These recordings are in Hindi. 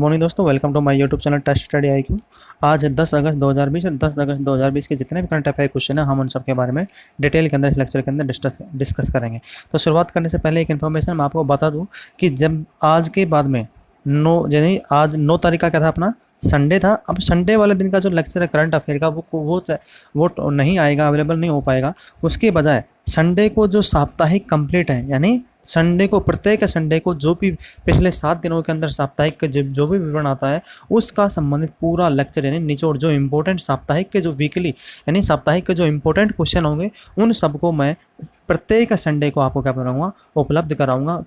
मॉर्निंग दोस्तों, welcome to my YouTube channel test study IQ। आज 10 अगस्त 2020 और 10 अगस्त 2020 के जितने भी करंट अफेयर क्वेश्चन है हम उन सब के बारे में डिटेल के अंदर इस लेक्चर के अंदर डिस्कस करेंगे। तो शुरुआत करने से पहले एक इन्फॉर्मेशन मैं आपको बता दूं कि जब आज के बाद में यानी आज 9 तारीख का क्या था, अपना संडे था। अब संडे वाले दिन का जो लेक्चर है करंट अफेयर का वो नहीं आएगा, अवेलेबल नहीं हो पाएगा। उसके बजाय संडे को जो साप्ताहिक कंप्लीट है, यानी संडे को, प्रत्येक संडे को जो भी पिछले 7 दिनों के अंदर साप्ताहिक का जो भी विवरण आता है उसका संबंधित पूरा लेक्चर, यानी निचोड़, जो इम्पोर्टेंट साप्ताहिक के जो वीकली यानी साप्ताहिक के जो इम्पोर्टेंट क्वेश्चन होंगे उन सबको मैं प्रत्येक संडे को आपको क्या कराऊंगा, उपलब्ध कराऊंगा।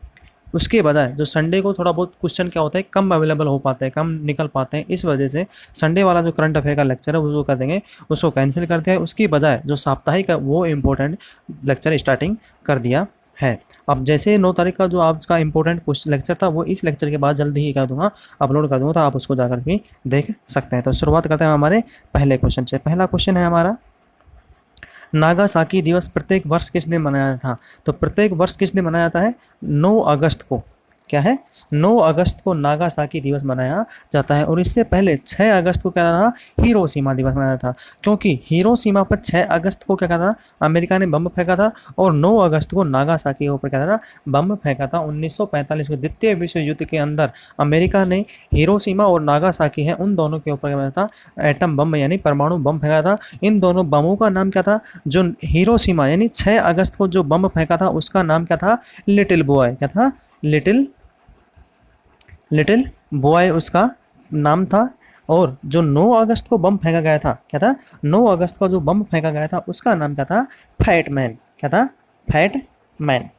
उसके बजाय जो संडे को थोड़ा बहुत क्वेश्चन क्या होता है, कम अवेलेबल हो पाते हैं, कम निकल पाते हैं, इस वजह से संडे वाला जो करंट अफेयर का लेक्चर है वो कर देंगे, उसको कैंसिल करते हैं। उसकी बजाय जो साप्ताहिक है वो इम्पोर्टेंट लेक्चर स्टार्टिंग कर दिया है। अब जैसे 9 तारीख का जो आज का इंपॉर्टेंट क्वेश्चन लेक्चर था वो इस लेक्चर के बाद जल्दी ही कर दूंगा, अपलोड कर दूंगा, तो आप उसको जाकर भी देख सकते हैं। तो शुरुआत करते हैं हमारे पहले क्वेश्चन से। पहला क्वेश्चन है हमारा, नागासाकी दिवस प्रत्येक वर्ष किस दिन मनाया जाता था? तो प्रत्येक वर्ष किस दिन मनाया जाता है? 9 अगस्त को। क्या है? 9 अगस्त को नागासाकी दिवस मनाया जाता है। और इससे पहले 6 अगस्त को क्या था? हिरोशिमा दिवस मनाया था, क्योंकि हिरोशिमा पर 6 अगस्त को क्या था, अमेरिका ने बम फेंका था, और 9 अगस्त को नागासाकी के ऊपर क्या था, बम फेंका था। 1945 को द्वितीय विश्व युद्ध के अंदर अमेरिका ने हिरोशिमा और नागासाकी है उन दोनों के ऊपर क्या था, एटम बम यानी परमाणु बम फेंका था। इन दोनों बमों का नाम क्या था? जो हिरोशिमा यानी 6 अगस्त को जो बम फेंका था उसका नाम क्या था? Little boy. क्या था? लिटिल बॉय उसका नाम था। और जो 9 अगस्त को बम फेंका गया था, क्या था? 9 अगस्त को जो बम फेंका गया था उसका नाम क्या था? Fat man. क्या था? Fat man.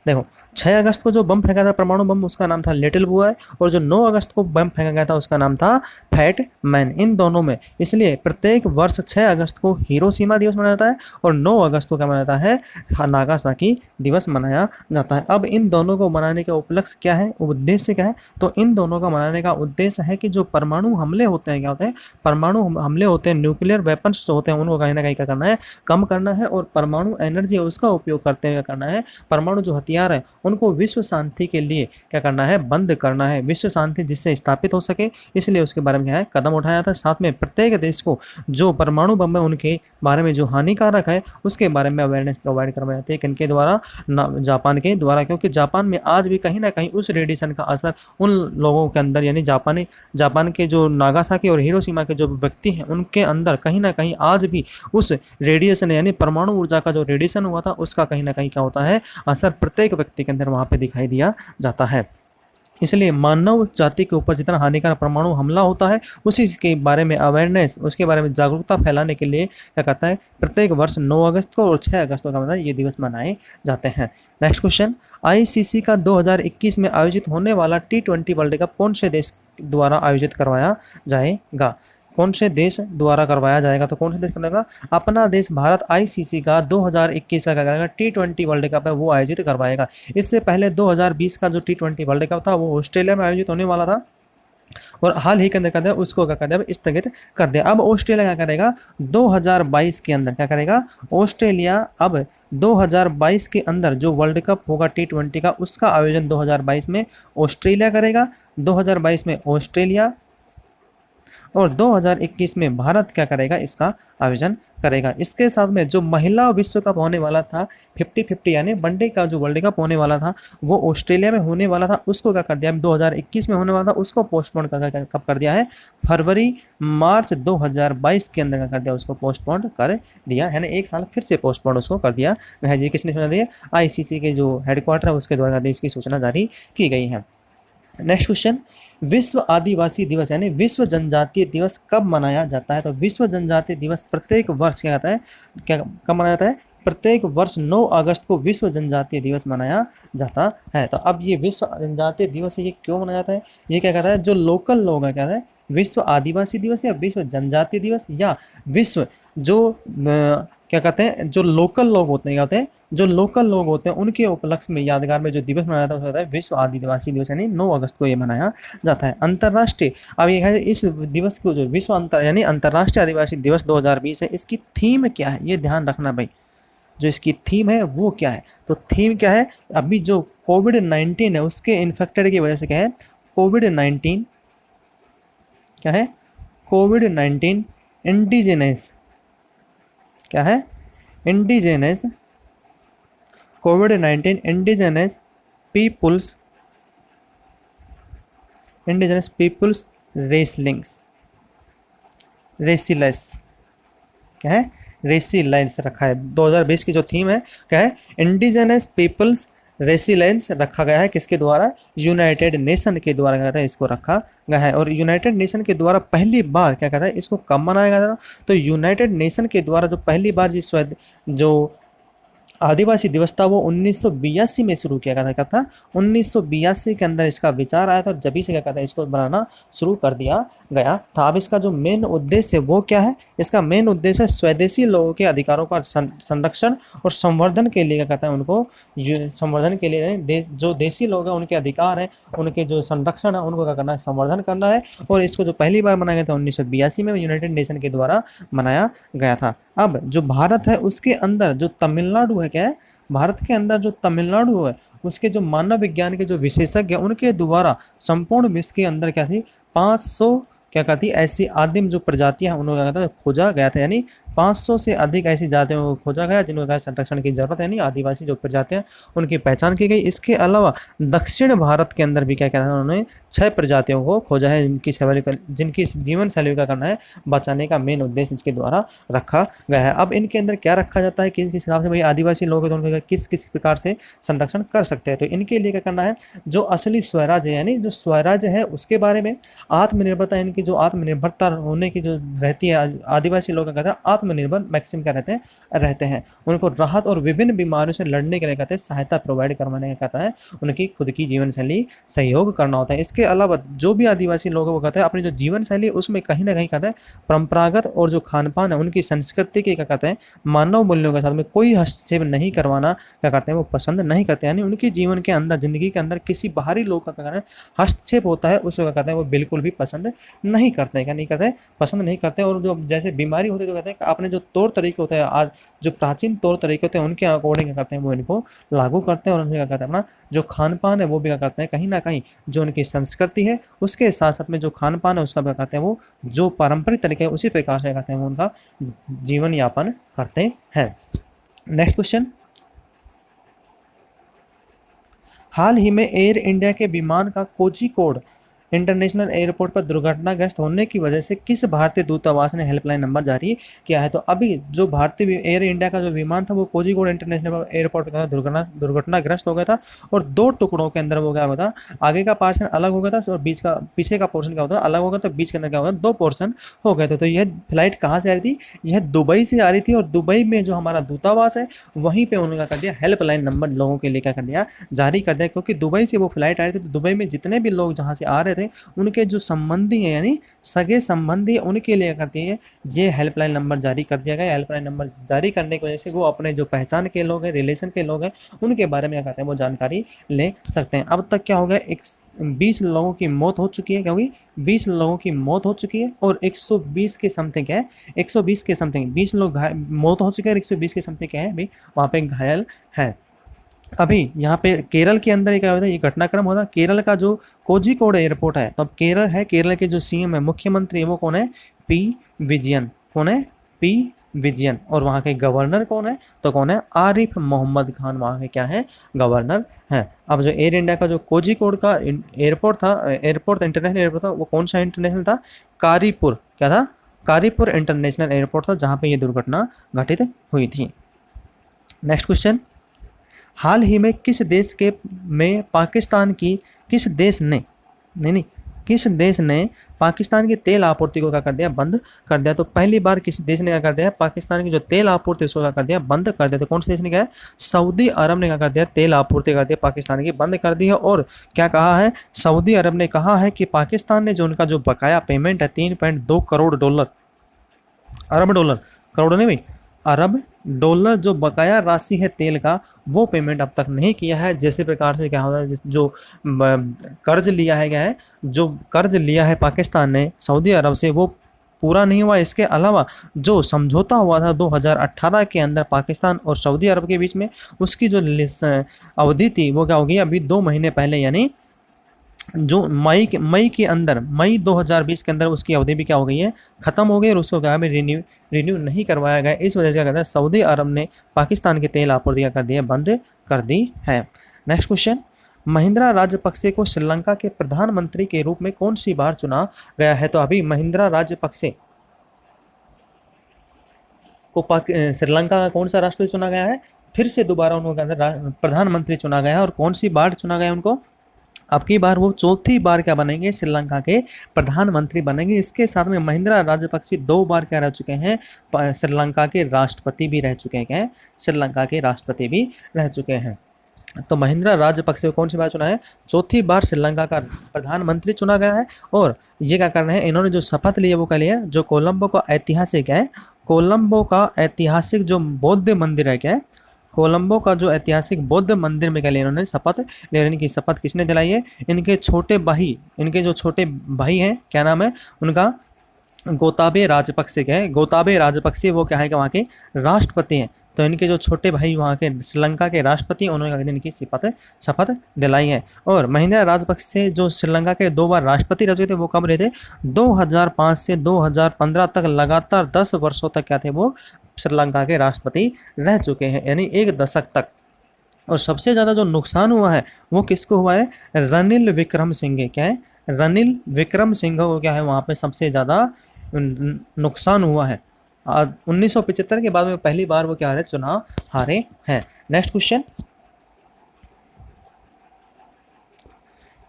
देखो, 6 अगस्त को जो बम फेंका था परमाणु बम, उसका नाम था लिटिल बॉय, और जो 9 अगस्त को बम फेंका गया था उसका नाम था फैट मैन। इन दोनों में इसलिए प्रत्येक वर्ष 6 अगस्त को हिरोशिमा दिवस मनाया जाता है और 9 अगस्त को क्या मनाया जाता है? नागासाकी दिवस मनाया जाता है। अब इन दोनों को मनाने का उपलक्ष्य क्या है, उद्देश्य क्या है? तो इन दोनों का मनाने का उद्देश्य है कि जो परमाणु हमले होते हैं, क्या होते हैं? परमाणु हमले होते हैं, न्यूक्लियर वेपन्स जो होते हैं उनको कहीं ना कहीं क्या करना है, कम करना है। और परमाणु एनर्जी उसका उपयोग करते हुए क्या करना है, परमाणु जो हथियार है उनको विश्व शांति के लिए क्या करना है, बंद करना है, विश्व शांति जिससे स्थापित हो सके, इसलिए उसके बारे में क्या है, कदम उठाया था। साथ में प्रत्येक देश को जो परमाणु बम है उनके बारे में जो हानिकारक है उसके बारे में अवेयरनेस प्रोवाइड करवाई जाती है। किनके द्वारा? जापान के द्वारा, क्योंकि जापान में आज भी कहीं ना कहीं उस रेडिएशन का असर उन लोगों के अंदर, यानी जापान के जो नागासाकी और हिरोशिमा के जो व्यक्ति हैं उनके अंदर कहीं ना कहीं आज भी उस रेडिएशन यानी परमाणु ऊर्जा का जो रेडिएशन हुआ था उसका कहीं ना कहीं क्या होता है, असर प्रत्येक व्यक्ति के अंदर वहाँ पे दिखाई दिया जाता है। इसलिए मानव जाति के ऊपर जितना हानिकारक परमाणु हमला होता है उसी के बारे में अवेयरनेस, उसके बारे में जागरूकता फैलाने के लिए क्या करता है, प्रत्येक वर्ष 9 अगस्त को और 6 अगस्त को मतलब ये दिवस मनाए जाते हैं। नेक्स्ट क्वेश्चन, ICC का 2021 में आयोजित होने वाला T20 वर्ल्ड कप कौन से देश द्वारा आयोजित करवाया जाएगा? कौन से देश द्वारा करवाया जाएगा? तो कौन से देश करेगा? अपना देश भारत ICC का 2021 का करेगा T20 वर्ल्ड कप है वो आयोजित करवाएगा। इससे पहले 2020 का जो T20 वर्ल्ड कप था वो ऑस्ट्रेलिया में आयोजित होने वाला था और हाल ही के अंदर कर दिया उसको क्या कर दिया, स्थगित कर दिया। अब ऑस्ट्रेलिया क्या करेगा 2022 के अंदर, क्या करेगा ऑस्ट्रेलिया? अब 2022 के अंदर जो वर्ल्ड कप होगा T20 का उसका आयोजन 2022 में ऑस्ट्रेलिया करेगा, 2022 में ऑस्ट्रेलिया, और 2021 में भारत क्या करेगा, इसका आयोजन करेगा। इसके साथ में जो महिला विश्व कप होने वाला था 50-50 यानी वनडे का जो वर्ल्ड कप होने वाला था वो ऑस्ट्रेलिया में होने वाला था, उसको क्या कर दिया, 2021 में होने वाला था उसको पोस्टपोन कब कर दिया है, फरवरी मार्च 2022 के अंदर क्या कर दिया, उसको पोस्टपोन कर दिया, यानी एक साल फिर से पोस्टपोन उसको कर दिया है। जी किसने सूचना दी है? ICC के जो हेडक्वार्टर है उसके द्वारा इसकी सूचना जारी की गई है। नेक्स्ट क्वेश्चन, विश्व आदिवासी दिवस यानी विश्व जनजातीय दिवस कब मनाया जाता है? तो विश्व जनजातीय दिवस प्रत्येक वर्ष क्या कहता है, क्या कब मनाया जाता है? प्रत्येक वर्ष 9 अगस्त को विश्व जनजातीय दिवस मनाया जाता है। तो अब ये विश्व जनजातीय दिवस है, ये क्यों मनाया जाता है? ये क्या कहता है, जो लोकल लोग हैं, क्या है, विश्व आदिवासी दिवस या विश्व जनजातीय दिवस या विश्व जो क्या कहते हैं, जो लोकल लोग होते हैं, क्या होते हैं, जो लोकल लोग होते हैं उनके उपलक्ष्य में यादगार में जो दिवस मनाया जाता है वो होता है विश्व आदिवासी दिवस, यानी 9 अगस्त को ये मनाया जाता है। अंतर्राष्ट्रीय, अब ये है इस दिवस को जो विश्व यानी अंतर्राष्ट्रीय आदिवासी दिवस 2020 है, इसकी थीम क्या है ये ध्यान रखना भाई, जो इसकी थीम है वो क्या है? तो थीम क्या है, अभी जो कोविड-19 है उसके इन्फेक्टेड की वजह से क्या है, कोविड-19 क्या है? कोविड-19 इंडिजिनस, क्या है? इंडिजिनस, कोविड-19 इंडिजिनस पीपुल्स रेसलिंग्स, रेसिलेस, क्या है? रेसिलेंस रखा है। 2020 की जो थीम है क्या है? इंडिजिनस पीपल्स रेसिलेंस रखा गया है। किसके द्वारा? यूनाइटेड नेशन के द्वारा क्या कहता है इसको रखा गया है। और यूनाइटेड नेशन के द्वारा पहली बार क्या कहता है इसको कब मनाया गया था? तो यूनाइटेड नेशन के द्वारा जो पहली बार जो आदिवासी दिवस था वो 1982 में शुरू किया गया था। क्या था? 1982 के अंदर इसका विचार आया था और जब से क्या कहता है इसको बनाना शुरू कर दिया गया था। अब इसका जो मेन उद्देश्य है वो क्या है? इसका मेन उद्देश्य है स्वदेशी लोगों के अधिकारों का संरक्षण और संवर्धन के लिए क्या कहता है उनको संवर्धन के लिए जो देशी लोग हैं उनके अधिकार हैं, उनके जो संरक्षण है उनको क्या करना है? संवर्धन करना है। और इसको जो पहली बार मनाया गया था 1982 में यूनाइटेड नेशन के द्वारा मनाया गया था। अब जो भारत है उसके अंदर जो तमिलनाडु है, क्या है? भारत के अंदर जो तमिलनाडु है उसके जो मानव विज्ञान के जो विशेषज्ञ उनके द्वारा संपूर्ण विश्व के अंदर क्या थी? 500 क्या कहती ऐसी आदिम जो प्रजातियां उनको क्या कहता है खोजा गया था। यानी 500 से अधिक ऐसी जातियों को खोजा गया जिनको क्या संरक्षण की जरूरत है। यानी आदिवासी जो प्रजातियां उनकी पहचान की गई। इसके अलावा दक्षिण भारत के अंदर भी क्या कहता है उन्होंने 6 प्रजातियों को खोजा है जिनकी जीवन शैली का करना है बचाने का मेन उद्देश्य इसके द्वारा रखा गया है। अब इनके अंदर क्या रखा जाता है? किस किस हिसाब से भाई आदिवासी लोग हैं तो उनका किस किस प्रकार से संरक्षण कर सकते हैं? तो इनके लिए क्या करना है? जो असली स्वराज है यानी जो स्वराज है उसके बारे में, आत्मनिर्भरता इनकी जो आत्मनिर्भरता होने की जो रहती है आदिवासी लोग कहते हैं आत्मनिर्भर मैक्सिम क्या रहते हैं उनको राहत और विभिन्न बीमारियों से लड़ने के लिए कहते हैं सहायता प्रोवाइड करवाने का कहता है उनकी खुद की जीवन शैली सहयोग करना होता है। इसके अलावा जो भी आदिवासी लोग हैं वो कहते हैं अपनी जो जीवन शैली उसमें कहीं ना कहीं कहते हैं परंपरागत और जो खान पान है उनकी संस्कृति के क्या कहते हैं मानव मूल्यों के साथ में कोई हस्तक्षेप नहीं करवाना क्या करते हैं वो पसंद नहीं करते। यानी उनकी जीवन के अंदर जिंदगी के अंदर किसी बाहरी लोग का क्या कहते हैं हस्तक्षेप होता है उसको क्या कहते हैं वो बिल्कुल भी पसंद नहीं करते हैं। क्या नहीं करते? पसंद नहीं करते। और जो जैसे बीमारी होती है तो कहते हैं आपने जो तौर तरीके होते हैं आज जो प्राचीन तौर तरीके होते हैं उनके अकॉर्डिंग क्या करते हैं वो इनको लागू करते हैं। और उनसे क्या करते हैं अपना जो खान पान है वो भी क्या करते हैं कहीं ना कहीं जो उनकी संस्कृति है उसके साथ साथ में जो खान पान है उसका क्या करते हैं वो जो पारंपरिक तरीके है उसी प्रकार से कहते हैं वो उनका जीवन यापन करते हैं। नेक्स्ट क्वेश्चन, हाल ही में एयर इंडिया के विमान का कोझिकोड इंटरनेशनल एयरपोर्ट पर दुर्घटनाग्रस्त होने की वजह से किस भारतीय दूतावास ने हेल्पलाइन नंबर जारी किया है? तो अभी जो भारतीय एयर इंडिया का जो विमान था वो कोझिकोड इंटरनेशनल एयरपोर्ट पर दुर्घटनाग्रस्त हो गया था और 2 टुकड़ों के अंदर वो क्या हुआ था? आगे का पोर्शन अलग हो गया था और पीछे का पोर्शन क्या होता है अलग हो गया। तो बीच के अंदर क्या होगा 2 पोर्शन हो गए थे। तो यह फ्लाइट कहाँ से आ रही थी? यह दुबई से आ रही थी और दुबई में जो हमारा दूतावास है वहीं पर उन्होंने क्या कर दिया हेल्पलाइन नंबर लोगों के लिए क्या कर दिया जारी कर दिया। क्योंकि दुबई से वो फ्लाइट आ रही थी तो दुबई में जितने भी लोग जहाँ से आ रहे थे उनके जो संबंधी हैं यानी सगे संबंधी उनके लिए करती है ये हेल्पलाइन नंबर जारी कर दिया गया। हेल्पलाइन नंबर जारी करने की वजह से वो अपने जो पहचान के लोग हैं रिलेशन के लोग हैं उनके बारे में क्या कहते हैं वो जानकारी ले सकते हैं। अब तक क्या हो गया 20 लोगों की मौत हो चुकी है क्योंकि 20 लोगों की मौत हो चुकी है और 120 के समथिंग है 120 के समथिंग 20 लोग मौत हो चुके हैं 120 के समथिंग क्या है अभी वहाँ पे घायल है। अभी यहाँ पे केरल के अंदर क्या होता है ये घटनाक्रम होता है। केरल का जो कोझिकोड एयरपोर्ट है तो अब केरल है केरल के जो सीएम है मुख्यमंत्री है वो कौन है? पी विजयन। कौन है? पी विजयन। और वहाँ के गवर्नर कौन है? तो कौन है? आरिफ मोहम्मद खान वहाँ के क्या है गवर्नर हैं। अब जो एयर इंडिया का जो कोझिकोड का एयरपोर्ट था इंटरनेशनल एयरपोर्ट था वो कौन सा इंटरनेशनल था? कारीपुर। क्या था? कारीपुर इंटरनेशनल एयरपोर्ट था जहाँ पे ये दुर्घटना घटित हुई थी। नेक्स्ट क्वेश्चन, हाल ही में किस देश के में पाकिस्तान की किस देश ने किस देश ने पाकिस्तान की तेल आपूर्ति को क्या कर दिया बंद कर दिया? तो पहली बार किस देश ने क्या कर दिया पाकिस्तान की जो तेल आपूर्ति उसको क्या कर दिया बंद कर दिया? तो कौन से देश ने क्या है? सऊदी अरब ने क्या कर दिया तेल आपूर्ति कर दिया पाकिस्तान की बंद कर दी है। और क्या कहा है? सऊदी अरब ने कहा है कि पाकिस्तान ने जो उनका जो बकाया पेमेंट है 3.2 करोड़ डॉलर अरब डॉलर करोड़ नहीं भाई अरब डॉलर जो बकाया राशि है तेल का वो पेमेंट अब तक नहीं किया है। जैसे प्रकार से क्या होता है जो कर्ज लिया है क्या है जो कर्ज लिया है पाकिस्तान ने सऊदी अरब से वो पूरा नहीं हुआ। इसके अलावा जो समझौता हुआ था 2018 के अंदर पाकिस्तान और सऊदी अरब के बीच में उसकी जो अवधि थी वो क्या होगी अभी 2 महीने पहले यानी जो मई के अंदर, मई 2020 के अंदर उसकी अवधि भी क्या हो गई है, खत्म हो गई, और उसको क्या है रिन्यू नहीं करवाया गया। इस वजह से क्या कहते हैं, सऊदी अरब ने पाकिस्तान की तेल आपूर्ति कर दी है, बंद कर दी है। नेक्स्ट क्वेश्चन, महिंद्रा राजपक्षे को श्रीलंका के प्रधानमंत्री के रूप में कौन सी बार चुना गया है? तो अभी महिंद्रा राजपक्षे को श्रीलंका का कौन सा राष्ट्रपति चुना गया है? फिर से दोबारा उनको प्रधानमंत्री चुना गया है, और कौन सी बार चुना गया उनको? अब की बार वो चौथी बार क्या बनेंगे, श्रीलंका के प्रधानमंत्री बनेंगे। इसके साथ में महिंद्रा राजपक्षे 2 बार क्या रह चुके हैं, श्रीलंका के राष्ट्रपति भी रह चुके हैं, श्रीलंका के राष्ट्रपति भी रह चुके हैं। तो महिंद्रा राजपक्षे को कौन सी बार चुना है? चौथी बार श्रीलंका का प्रधानमंत्री चुना गया है। और ये क्या कर रहे हैं, इन्होंने जो शपथ लिया वो क्या लिया, जो कोलंबो का ऐतिहासिक है, कोलंबो का ऐतिहासिक जो बौद्ध मंदिर है, क्या है, कोलंबो का जो ऐतिहासिक बौद्ध मंदिर में क्या लिया इन्होंने शपथ ले। इनकी शपथ किसने दिलाई है? इनके छोटे भाई, इनके जो छोटे भाई हैं, क्या नाम है उनका? गोताबे राजपक्षे है। गोताबे राजपक्षे वो क्या है कि वहाँ के राष्ट्रपति हैं। तो इनके जो छोटे भाई वहाँ के श्रीलंका के राष्ट्रपति, उन्होंने इनकी शपथ दिलाई है। और महिंद्रा राजपक्षे जो श्रीलंका के 2 बार राष्ट्रपति रह चुके थे, वो कब रहे थे? 2005 से 2015 तक लगातार 10 वर्षों तक क्या थे, वो श्रीलंका के राष्ट्रपति रह चुके हैं, यानी 1 दशक तक। और सबसे ज़्यादा जो नुकसान हुआ है वो किसको हुआ है? रनिल विक्रमसिंघे। क्या है? रनिल विक्रमसिंघे को क्या है वहाँ पे सबसे ज़्यादा नुकसान हुआ है। 1975 के बाद में पहली बार वो क्या हारे, चुनाव हारे हैं। नेक्स्ट क्वेश्चन,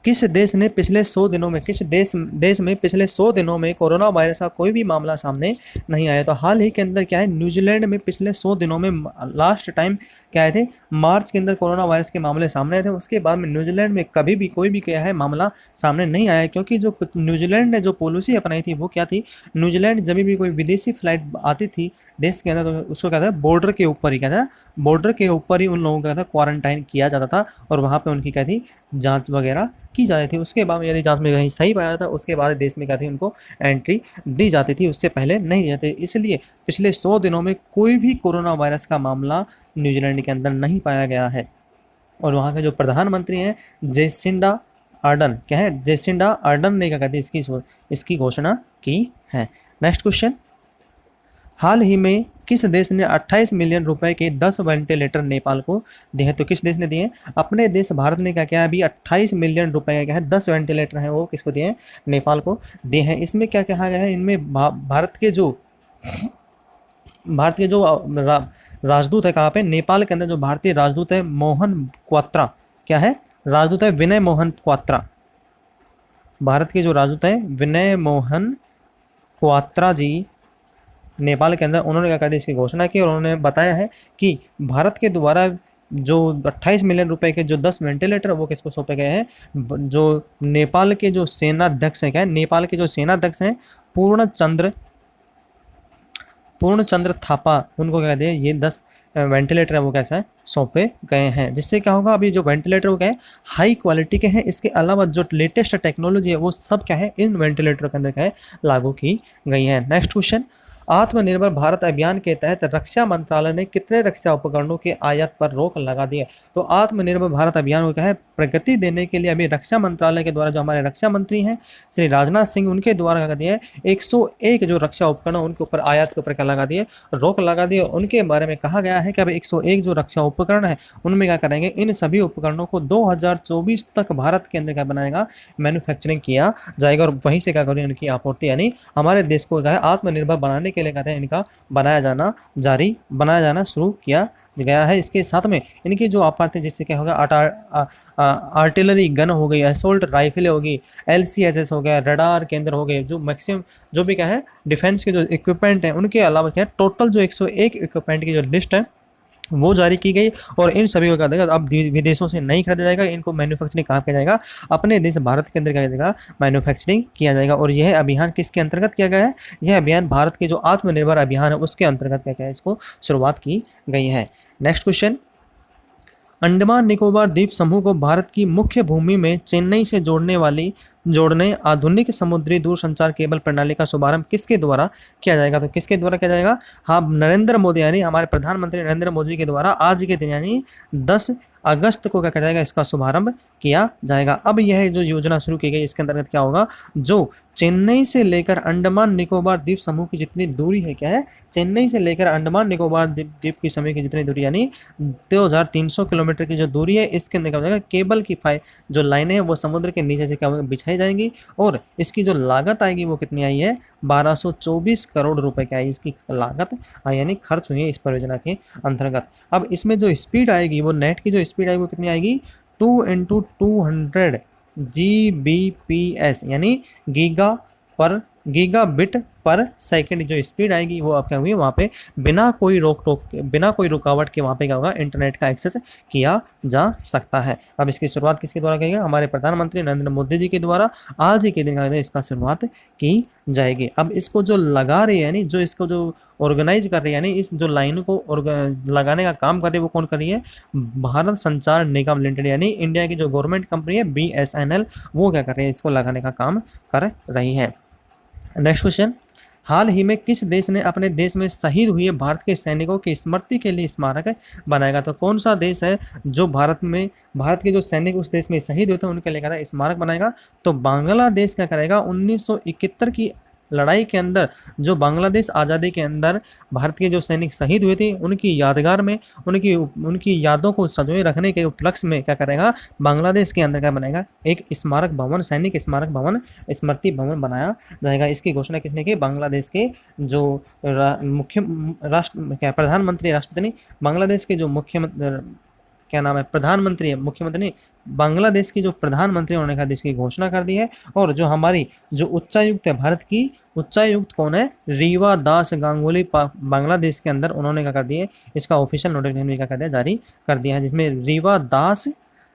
किस देश ने पिछले 100 दिनों में, किस देश में पिछले 100 दिनों में कोरोना वायरस का कोई भी मामला सामने नहीं आया? तो हाल ही के अंदर क्या है, न्यूजीलैंड में पिछले 100 दिनों में लास्ट टाइम क्या आए थे, मार्च के अंदर कोरोना वायरस के मामले सामने आए थे। उसके बाद में न्यूजीलैंड में कभी भी कोई भी क्या है मामला सामने नहीं आया, क्योंकि जो न्यूजीलैंड ने जो पॉलिसी अपनाई थी वो क्या थी, न्यूजीलैंड जब भी कोई विदेशी फ्लाइट आती थी देश के अंदर, तो उसको क्या था, बॉर्डर के ऊपर ही क्या था, बॉर्डर के ऊपर ही उन लोगों का था क्वारंटाइन किया जाता था, और वहाँ पे उनकी क्या थी, जांच वगैरह की जाती थी। उसके बाद में यदि जांच में कहीं सही पाया था, उसके बाद देश में क्या थी, उनको एंट्री दी जाती थी, उससे पहले नहीं जाते। इसलिए पिछले 100 दिनों में कोई भी कोरोना वायरस का मामला न्यूजीलैंड के अंदर नहीं पाया गया है। और वहाँ के जो प्रधानमंत्री हैं जेसिंडा आर्डन, क्या है, जेसिंडा आर्डन ने क्या कहते हैं इसकी घोषणा की है। नेक्स्ट क्वेश्चन, हाल ही में किस देश ने 28 मिलियन रुपए के 10 वेंटिलेटर नेपाल को दिए हैं? तो किस देश ने दिए हैं? अपने देश भारत ने क्या किया, अभी 28 मिलियन रुपए का क्या है 10 वेंटिलेटर हैं, वो किसको दिए हैं? नेपाल को दिए हैं। इसमें क्या कहा गया है, इनमें भारत के जो राजदूत है, कहाँ पे, नेपाल के अंदर जो भारतीय राजदूत है मोहन क्वात्रा, क्या है, राजदूत है विनय मोहन क्वात्रा। भारत के जो राजदूत है विनय मोहन क्वात्रा जी नेपाल के अंदर, उन्होंने क्या कहते हैं इसकी घोषणा की, और उन्होंने बताया है कि भारत के द्वारा जो 28 मिलियन रुपए के जो 10 वेंटिलेटर वो किसको सौंपे गए हैं? जो नेपाल के जो सेनाध्यक्ष हैं, क्या है, नेपाल के जो सेनाध्यक्ष हैं पूर्णचंद्र थापा, उनको क्या कहते हैं, ये 10 वेंटिलेटर है वो कैसा है, सौंपे गए हैं। जिससे क्या होगा, अभी जो वेंटिलेटर हो गए हाई क्वालिटी के हैं, इसके अलावा जो लेटेस्ट टेक्नोलॉजी है वो सब क्या है इन वेंटिलेटर के अंदर क्या है लागू की गई है। नेक्स्ट क्वेश्चन, आत्मनिर्भर भारत अभियान के तहत रक्षा मंत्रालय ने कितने रक्षा उपकरणों के आयात पर रोक लगा दी है? तो आत्मनिर्भर भारत अभियान को क्या है प्रगति देने के लिए अभी रक्षा मंत्रालय के द्वारा जो हमारे रक्षा मंत्री हैं श्री राजनाथ सिंह, उनके द्वारा क्या दिया है 101 जो रक्षा उपकरण उनके ऊपर आयात के ऊपर क्या लगा दिए, रोक लगा दी है। उनके बारे में कहा गया है कि अभी 101 जो रक्षा उपकरण है उनमें क्या करेंगे, इन सभी उपकरणों को 2024 तक भारत के अंदर क्या बनाएगा, मैन्युफैक्चरिंग किया जाएगा, और वहीं से क्या करेंगे इनकी आपूर्ति, यानी हमारे देश को क्या है आत्मनिर्भर बनाने के लिए कहते हैं इनका बनाया जाना शुरू किया गया है। इसके साथ में इनकी जो आपूर्ति, जिससे क्या होगा, आर्टिलरी गन हो गई, असोल्ट राइफल होगी, LCHS हो गया, रडार केंद्र हो गए, जो मैक्सिमम जो भी क्या है डिफेंस के जो इक्विपमेंट हैं उनके अलावा क्या है टोटल जो 101 इक्विपमेंट की जो लिस्ट है वो जारी की गई। और इन सभी को क्या देगा, अब विदेशों से नहीं खरीदा जाएगा, इनको मैन्युफैक्चरिंग कहाँ किया जाएगा, अपने देश भारत के अंदर क्या जाएगा, मैन्युफैक्चरिंग किया जाएगा। और यह अभियान किसके अंतर्गत किया गया है, यह अभियान भारत के जो आत्मनिर्भर अभियान है उसके अंतर्गत क्या है इसको शुरुआत की गई है। नेक्स्ट क्वेश्चन, अंडमान निकोबार द्वीप समूह को भारत की मुख्य भूमि में चेन्नई से जोड़ने आधुनिक समुद्री दूरसंचार केबल प्रणाली का शुभारंभ किसके द्वारा किया जाएगा? तो किसके द्वारा किया जाएगा, हाँ नरेंद्र मोदी, यानी हमारे प्रधानमंत्री नरेंद्र मोदी के द्वारा आज के दिन यानी 10 अगस्त को क्या किया जाएगा, इसका शुभारंभ किया जाएगा। अब यह जो योजना शुरू की गई इसके अंतर्गत क्या होगा, जो चेन्नई से लेकर अंडमान निकोबार द्वीप समूह की जितनी दूरी है, क्या है, चेन्नई से लेकर अंडमान निकोबार द्वीप की समूह की जितनी दूरी यानी 2300 किलोमीटर की जो दूरी है, इसके अंदर क्या हो जाएगा, केबल की जो लाइनें हैं वो समुद्र के नीचे से क्या बिछाई जाएंगी और इसकी जो लागत आएगी वो कितनी आई है, 1224 करोड़ रुपए की आई इसकी लागत आई, यानी खर्च हुई है इस परियोजना के अंतर्गत। अब इसमें जो स्पीड आएगी, वो नेट की जो स्पीड आएगी वो कितनी आएगी, 2 × 200 GBps यानी गीगाबिट पर सेकंड जो स्पीड आएगी वो आप क्या हुई वहाँ पे बिना कोई रुकावट के वहाँ पे क्या होगा, इंटरनेट का एक्सेस किया जा सकता है। अब इसकी शुरुआत किसके द्वारा की गई, हमारे प्रधानमंत्री नरेंद्र मोदी जी के द्वारा आज ही के दिन इसका शुरुआत की जाएगी। अब इसको जो लगा रही है, यानी जो इसको जो ऑर्गेनाइज कर रही है, यानी इस जो लाइन को लगाने का काम कर रही है वो कौन कर रही है, भारत संचार निगम लिमिटेड यानी इंडिया की जो गवर्नमेंट कंपनी है BSNL, वो क्या कर रही है, इसको लगाने का काम कर रही है। नेक्स्ट क्वेश्चन, हाल ही में किस देश ने अपने देश में शहीद हुए भारत के सैनिकों की स्मृति के लिए स्मारक बनाएगा? तो कौन सा देश है जो भारत के जो सैनिक उस देश में शहीद हुए थे उनके लिए क्या स्मारक बनाएगा? तो बांग्लादेश क्या करेगा, 1971 की लड़ाई के अंदर जो बांग्लादेश आज़ादी के अंदर भारत के जो सैनिक शहीद हुए थे उनकी यादगार में उनकी यादों को संजोए रखने के उपलक्ष्य में क्या करेगा, बांग्लादेश के अंदर क्या बनाएगा, एक स्मारक भवन, सैनिक स्मारक भवन, स्मृति भवन बनाया जाएगा। इसकी घोषणा किसने की, बांग्लादेश के जो प्रधानमंत्री, राष्ट्रपति, बांग्लादेश के जो मुख्यमंत्री बांग्लादेश की जो प्रधानमंत्री उन्होंने कहा इसकी घोषणा कर दी है। और जो हमारी जो उच्चायुक्त है, भारत की उच्चायुक्त कौन है, रीवा दास गांगुली, बांग्लादेश के अंदर उन्होंने क्या कर दिया, इसका ऑफिशियल नोटिफिकेशन क्या कर दिया, जारी कर दिया है, जिसमें रीवा दास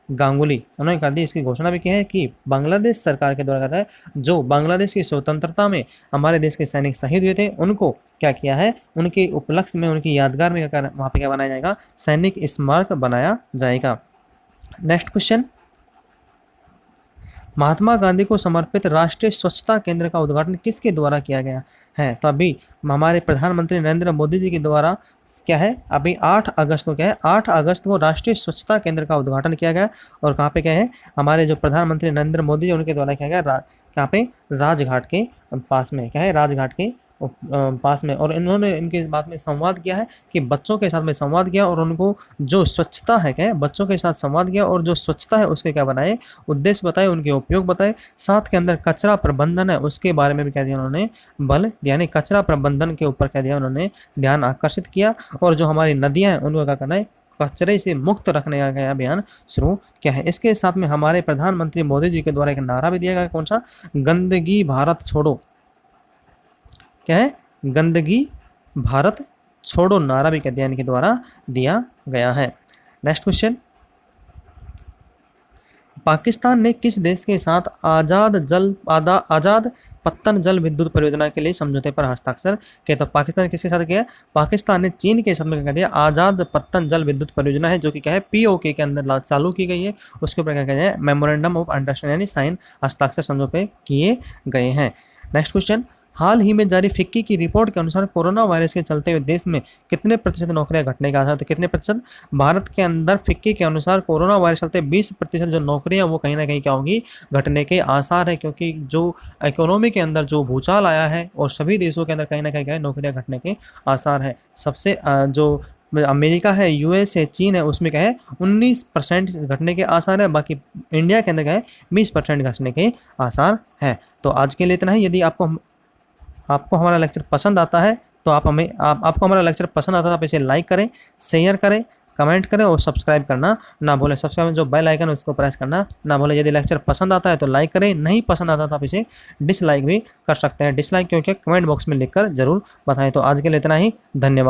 गांगुली उन्होंने कर दी। इसकी घोषणा भी की है कि बांग्लादेश सरकार के द्वारा कहता है जो बांग्लादेश की स्वतंत्रता में हमारे देश के सैनिक शहीद हुए थे उनको क्या किया है, उनके उपलक्ष्य में, उनकी यादगार में वहाँ पे क्या बनाया जाएगा, सैनिक स्मारक बनाया जाएगा। नेक्स्ट क्वेश्चन, महात्मा गांधी को समर्पित राष्ट्रीय स्वच्छता केंद्र का उद्घाटन किसके द्वारा किया गया है? तो अभी हमारे प्रधानमंत्री नरेंद्र मोदी जी के द्वारा क्या है, अभी 8 अगस्त को क्या है, 8 अगस्त को राष्ट्रीय स्वच्छता केंद्र का उद्घाटन किया गया। और कहाँ पे क्या है, हमारे जो प्रधानमंत्री नरेंद्र मोदी जी उनके द्वारा किया गया, कहाँ पे, राजघाट के पास में, क्या है, राजघाट के पास में। और इन्होंने इनके इस बात में संवाद किया है कि बच्चों के साथ में संवाद किया और उनको जो स्वच्छता है, क्या है, बच्चों के साथ संवाद किया और जो स्वच्छता है उसके क्या बनाए, उद्देश्य बताए, उनके उपयोग बताए, साथ के अंदर कचरा प्रबंधन है उसके बारे में भी क्या दिया उन्होंने, बल दिया, यानी कचरा प्रबंधन के ऊपर क्या दिया उन्होंने, ध्यान आकर्षित किया। और जो हमारी नदियाँ हैं उनको क्या करना है, कचरे से मुक्त रखने का गया अभियान शुरू किया है। इसके साथ में हमारे प्रधानमंत्री मोदी जी के द्वारा एक नारा भी दिया गया, कौन सा, गंदगी भारत छोड़ो, क्या है, गंदगी भारत छोड़ो नारा भी अध्ययन के द्वारा दिया गया है। नेक्स्ट क्वेश्चन, पाकिस्तान ने किस देश के साथ आजाद पत्तन जल विद्युत परियोजना के लिए समझौते पर हस्ताक्षर किया? तो पाकिस्तान किसके साथ किया, पाकिस्तान ने चीन के साथ में क्या दिया, आजाद पत्तन जल विद्युत परियोजना है जो कि क्या है, POK के अंदर चालू की गई है, उसके ऊपर क्या कहते हैं, मेमोरेंडम ऑफ अंडरस्टैंडिंग यानी साइन, हस्ताक्षर समझौते किए गए हैं। नेक्स्ट क्वेश्चन, हाल ही में जारी फिक्की की रिपोर्ट के अनुसार कोरोना वायरस के चलते हुए देश में कितने प्रतिशत नौकरियां घटने का आसार? तो कितने प्रतिशत, भारत के अंदर फिक्की के अनुसार कोरोना वायरस चलते 20% जो नौकरियां वो कहीं ना कहीं क्या होंगी, घटने के आसार है, क्योंकि जो इकोनॉमी के अंदर जो भूचाल आया है और सभी देशों के अंदर कहीं ना कहीं क्या है, नौकरियां घटने के आसार है। सबसे जो अमेरिका है, US है, चीन है, उसमें क्या है 19% घटने के आसार है, बाकी इंडिया के अंदर क्या है 20% घटने के आसार है। तो आज के लिए इतना ही। यदि आपको हमारा लेक्चर पसंद आता है तो आपको हमारा लेक्चर पसंद आता है तो आप इसे लाइक करें, शेयर करें, कमेंट करें और सब्सक्राइब करना ना भूलें। सब्सक्राइब जो बेल आइकन है उसको प्रेस करना ना भूलें। यदि लेक्चर पसंद आता है तो लाइक करें, नहीं पसंद आता तो आप इसे डिसलाइक भी कर सकते हैं। डिसलाइक क्योंकि कमेंट बॉक्स में लिखकर जरूर बताएं। तो आज के लिए इतना ही, धन्यवाद।